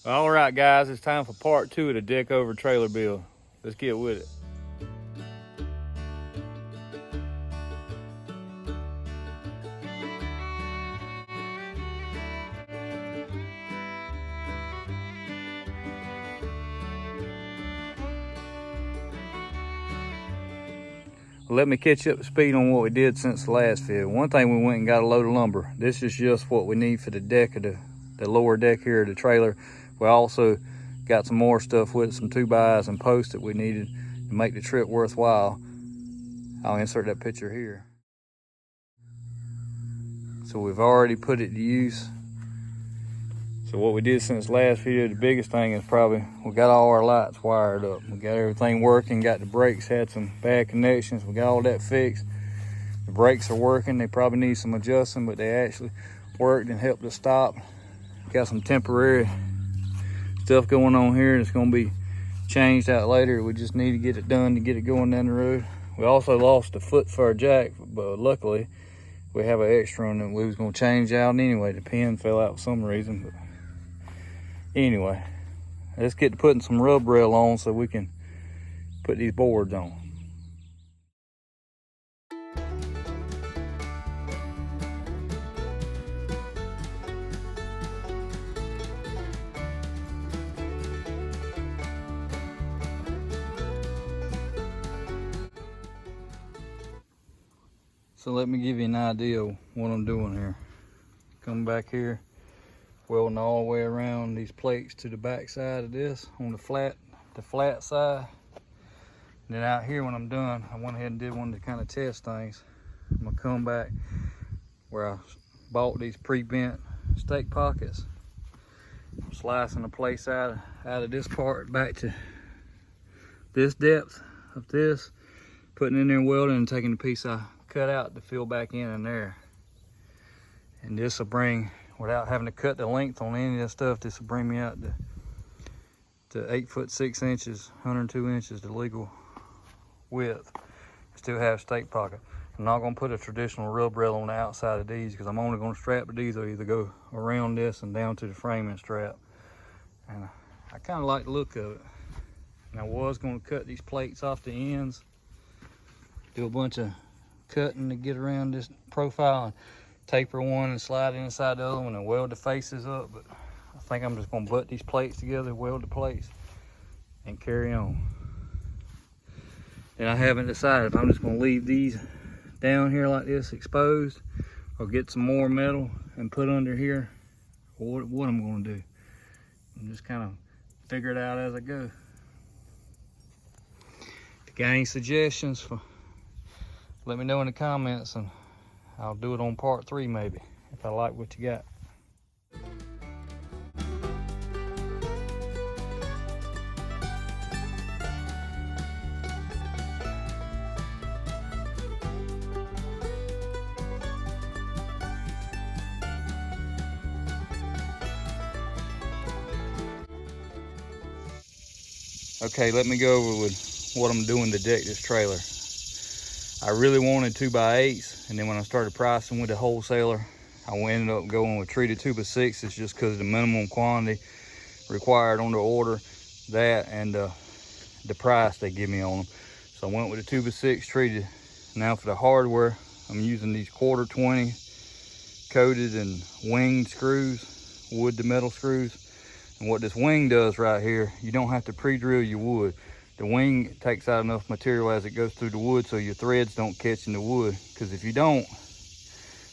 All right, guys, it's time for part 2 of the deck over trailer build. Let's get with it. Let me catch you up to speed on what we did since the last vid. One thing, we went and got a load of lumber. This is just what we need for the deck of the lower deck here of the trailer. We also got some more stuff with some 2x and posts that we needed to make the trip worthwhile. I'll insert that picture here. So we've already put it to use. So what we did since last video, the biggest thing is probably we got all our lights wired up. We got everything working, got the brakes, had some bad connections. We got all that fixed. The brakes are working. They probably need some adjusting, but they actually worked and helped us stop. Got some temporary stuff going on here. It's gonna be changed out later. We just need to get it done to get it going down the road. We also lost a foot for our jack, but luckily we have an extra one that we was gonna change out anyway. The pin fell out for some reason, but anyway, let's get to putting some rub rail on so we can put these boards on. So let me give you an idea of what I'm doing here. Coming back here, welding all the way around these plates to the back side of this on the flat side. And then out here when I'm done, I went ahead and did one to kind of test things. I'm gonna come back where I bought these pre-bent stake pockets. I'm slicing the place out of this part back to this depth of this, putting in there and welding, and taking the piece I cut out to fill back in there. And this will bring, without having to cut the length on any of that stuff, this will bring me out to 8 foot 6 inches, 102 inches, the legal width. Still have stake pocket. I'm not gonna put a traditional rub rail on the outside of these because I'm only gonna strap the these. I'll either go around this and down to the framing strap. And I kind of like the look of it. And I was gonna cut these plates off the ends, do a bunch of cutting to get around this profile and taper one and slide it inside the other one and weld the faces up, but I think I'm just gonna butt these plates together, weld the plates, and carry on. And I haven't decided if I'm just gonna leave these down here like this exposed or get some more metal and put under here, or what I'm gonna do. I'm just kind of figure it out as I go. If you got any suggestions, let me know in the comments, and I'll do it on part 3 maybe, if I like what you got. Okay, let me go over with what I'm doing to deck this trailer. I really wanted 2x8s, and then when I started pricing with the wholesaler, I ended up going with treated 2x6s just because of the minimum quantity required on the order, that and the price they give me on them. So I went with the 2x6 treated. Now for the hardware, I'm using these 1/4 coated and winged screws, wood to metal screws. And what this wing does right here, you don't have to pre-drill your wood. The wing takes out enough material as it goes through the wood so your threads don't catch in the wood. Because if you don't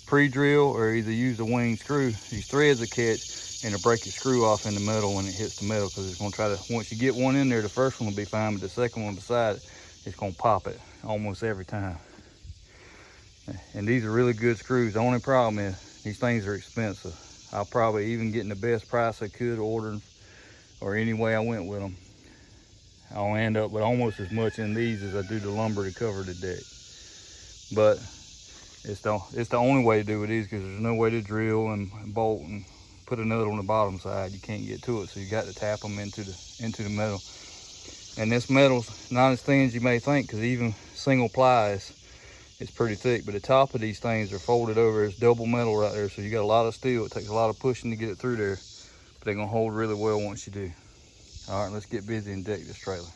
pre-drill or either use the wing screw, these threads will catch and it'll break your screw off in the metal when it hits the metal. Because it's going to try to, once you get one in there, the first one will be fine, but the second one beside it, it's going to pop it almost every time. And these are really good screws. The only problem is these things are expensive. I'll probably even get the best price I could ordering, or any way I went with them, I'll end up with almost as much in these as I do the lumber to cover the deck. But it's the only way to do it these, because there's no way to drill and bolt and put a nut on the bottom side. You can't get to it, so you got to tap them into the metal. And this metal's not as thin as you may think, because even single ply is pretty thick. But the top of these things are folded over as double metal right there, so you got a lot of steel. It takes a lot of pushing to get it through there. but they're gonna hold really well once you do. All right, let's get busy and deck this trailer.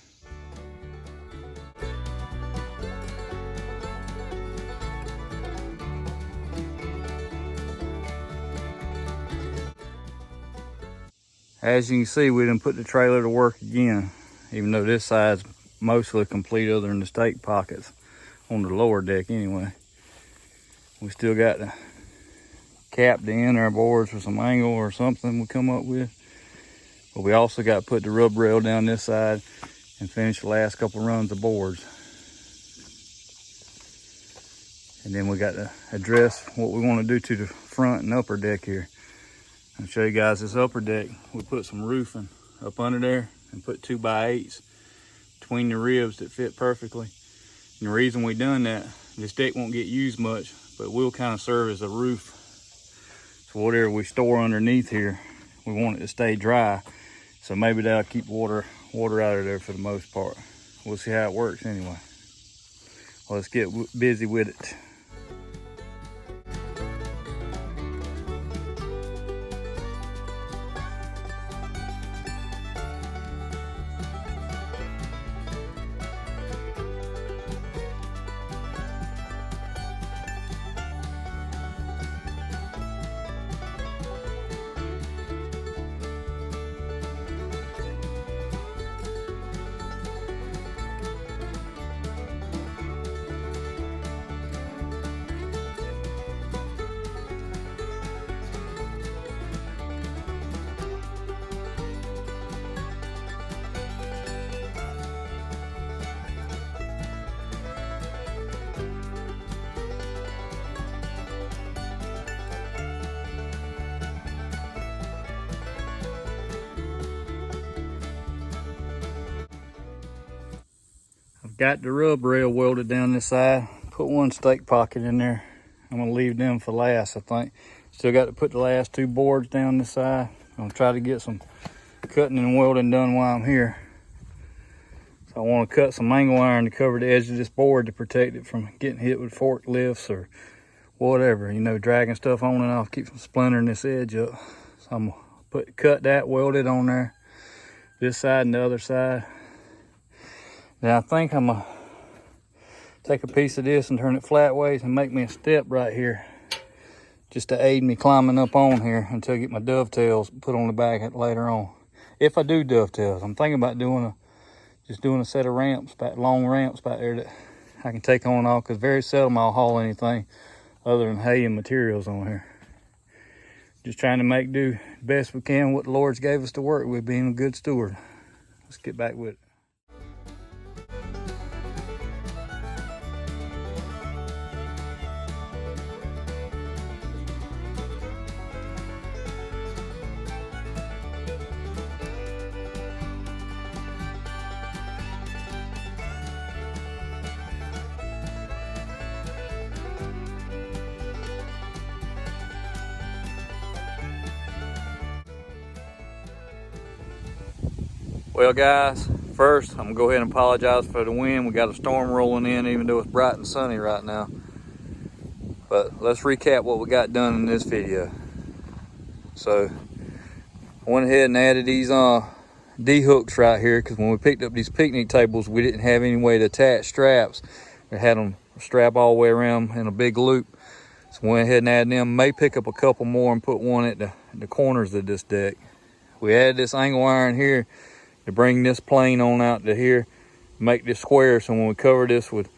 As you can see, we done put the trailer to work again, even though this side's mostly complete other than the stake pockets on the lower deck anyway. We still got to cap the inner boards with some angle or something we come up with. But we also got to put the rub rail down this side and finish the last couple runs of boards. And then we got to address what we want to do to the front and upper deck here. I'll show you guys this upper deck. We put some roofing up under there and put 2x8s between the ribs that fit perfectly. And the reason we done that, this deck won't get used much, but will kind of serve as a roof. So whatever we store underneath here, we want it to stay dry. So maybe that'll keep water out of there for the most part. We'll see how it works anyway. Well, let's get busy with it. Got the rub rail welded down this side. Put one stake pocket in there. I'm gonna leave them for last, I think. Still got to put the last 2 boards down this side. I'm gonna try to get some cutting and welding done while I'm here. So I want to cut some angle iron to cover the edge of this board to protect it from getting hit with forklifts or whatever, you know, dragging stuff on and off, keep from splintering this edge up. So I'm gonna cut that, weld it on there, this side and the other side. Now I think I'm gonna take a piece of this and turn it flat ways and make me a step right here, just to aid me climbing up on here until I get my dovetails put on the back later on. If I do dovetails, I'm thinking about just doing a set of ramps, long ramps back there that I can take on and off, because very seldom I'll haul anything other than hay and materials on here. Just trying to make do best we can what the Lord's gave us to work with, being a good steward. Let's get back with it. Well guys, first I'm gonna go ahead and apologize for the wind. We got a storm rolling in, even though it's bright and sunny right now. But let's recap what we got done in this video. So I went ahead and added these D-hooks right here, because when we picked up these picnic tables, we didn't have any way to attach straps. We had them strap all the way around in a big loop. So we went ahead and added them. May pick up a couple more and put one at the corners of this deck. We added this angle iron here to bring this plane on out to here, make this square, so when we cover this with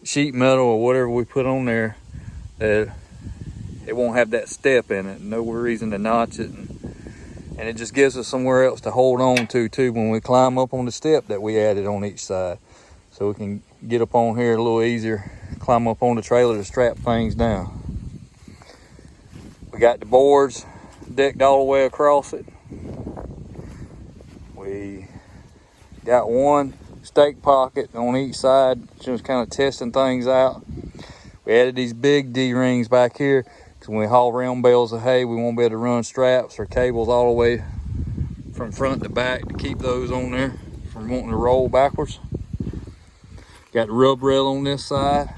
sheet metal or whatever we put on there, that it won't have that step in it. No reason to notch it, and it just gives us somewhere else to hold on to too when we climb up on the step that we added on each side, so we can get up on here a little easier, climb up on the trailer to strap things down. We got the boards decked all the way across it. We got one stake pocket on each side, just kind of testing things out. We added these big D-rings back here, because when we haul round bales of hay, we won't be able to run straps or cables all the way from front to back to keep those on there from wanting to roll backwards. Got the rub rail on this side.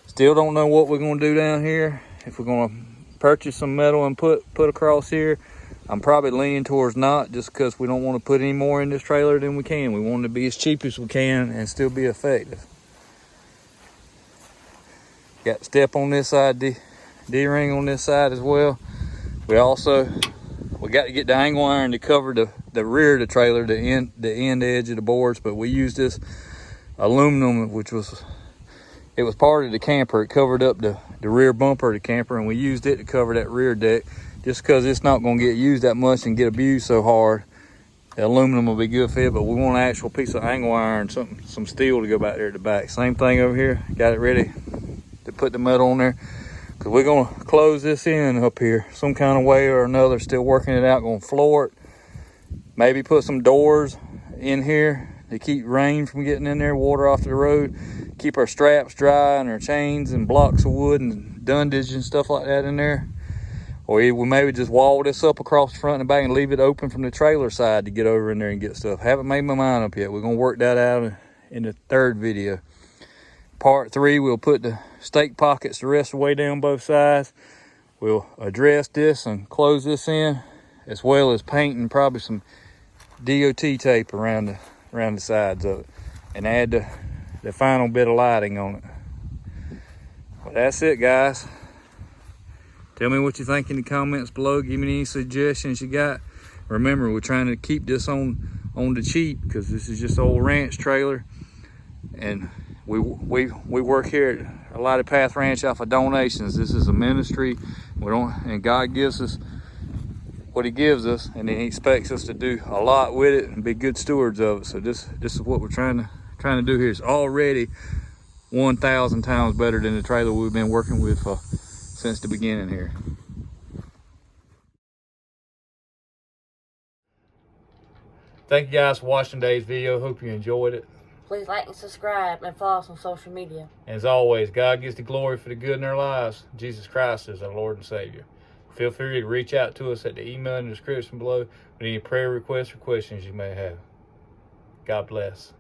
Still don't know what we're going to do down here. If we're going to purchase some metal and put across here, I'm probably leaning towards not, just because we don't want to put any more in this trailer than we can. We want it to be as cheap as we can and still be effective. Got the step on this side, D-ring on this side as well. We got to get the angle iron to cover the rear of the trailer, the end edge of the boards, but we used this aluminum, which was part of the camper. It covered up the rear bumper of the camper, and we used it to cover that rear deck, just because it's not going to get used that much and get abused so hard. The aluminum will be good fit, but we want an actual piece of angle iron, some steel to go back there at the back. Same thing over here. Got it ready to put the metal on there, because we're going to close this in up here some kind of way or another. Still working it out. Going to floor it, maybe put some doors in here to keep rain from getting in there, water off the road, keep our straps dry and our chains and blocks of wood and dundage and stuff like that in there. Or we maybe just wall this up across the front and back and leave it open from the trailer side to get over in there and get stuff. Haven't made my mind up yet. We're going to work that out in the third video. Part 3, we'll put the stake pockets the rest of the way down both sides. We'll address this and close this in, as well as painting probably some DOT tape around the sides of it, and add the final bit of lighting on it. Well, that's it, guys. Tell me what you think in the comments below. Give me any suggestions you got. Remember, we're trying to keep this on the cheap, because this is just an old ranch trailer, and we work here at Alighteded Path Ranch off of donations. This is a ministry. And God gives us what he gives us, and then he expects us to do a lot with it and be good stewards of it. So this is what we're trying to do here. It's already 1,000 times better than the trailer we've been working with since the beginning here. Thank you guys for watching today's video. Hope you enjoyed it. Please like and subscribe and follow us on social media. As always, God gets the glory for the good in our lives. Jesus Christ is our Lord and Savior. Feel free to reach out to us at the email in the description below with any prayer requests or questions you may have. God bless.